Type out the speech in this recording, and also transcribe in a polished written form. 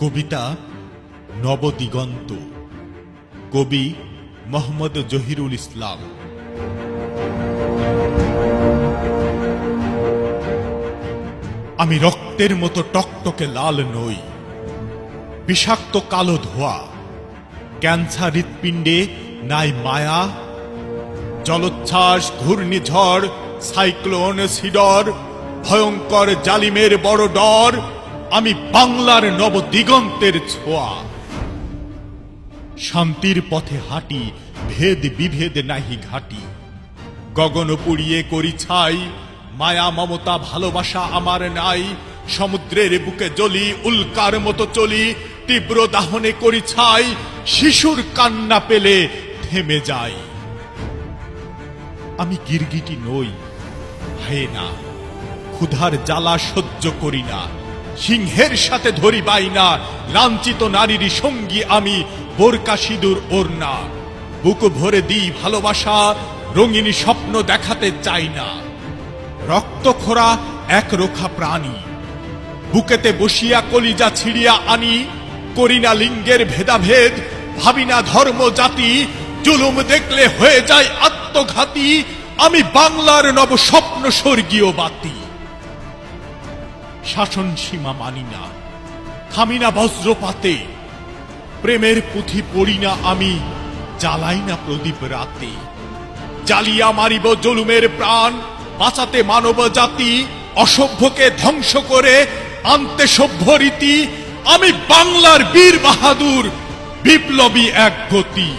কবিতা নবদিগন্ত। কবি মোহাম্মদ জহিরুল ইসলাম। আমি রক্তের মতো টকটকে লাল নই, বিষাক্ত কালো ধোয়া। ক্যান্সার হৃৎপিণ্ডে নাই মায়া। জলোচ্ছ্বাস, ঘূর্ণিঝড়, সাইক্লোন, সিডর, ভয়ঙ্কর জালিমের বড় ডর। আমি বাংলার নবদিগন্তের ছোঁয়া। শান্তির পথে হাঁটি, ভেদ বিভেদ নাহি ঘাটি। গগন পুড়িয়ে করি ছাই, মায়া মমতা ভালোবাসা আমার নাই। সমুদ্রের বুকে জ্বলি, উল্কার মতো চলি, তীব্র দাহনে করি ছাই। শিশুর কান্না পেলে থেমে যাই। আমি গিরগিটি নই, হায়েনা। ক্ষুধার জ্বালা সহ্য করি না, সিংহের সাথে ধরি বাইনা। লাঞ্ছিত নারীর সঙ্গী আমি, বোরকা সিঁদুর ওড়না। বুক ভরে দিই ভালোবাসা, রঙিন স্বপ্ন দেখাতে চাই না। রক্তখোরা এক রোখা প্রাণী, বুকেতে বসিয়া কলিজা ছিড়িয়া আনি। করি না লিঙ্গের ভেদাভেদ, ভাবি না ধর্ম জাতি। জুলুম দেখলে হয়ে যায় আত্মঘাতী। আমি বাংলার নব স্বপ্ন স্বর্গীয় বাতি। শাসন সীমা মানি না, থামি না বজ্রপাতে। প্রেমের পুঁথি পড়ি না আমি, জ্বালাই না প্রদীপ রাতে। জ্বালিয়া মারিব জুলুমের প্রাণ, বাঁচাতে মানব জাতি। অসভ্যকে ধ্বংস করে আনতে সভ্য রীতি। আমি বাংলার বীর বাহাদুর, বিপ্লবী এক গতি।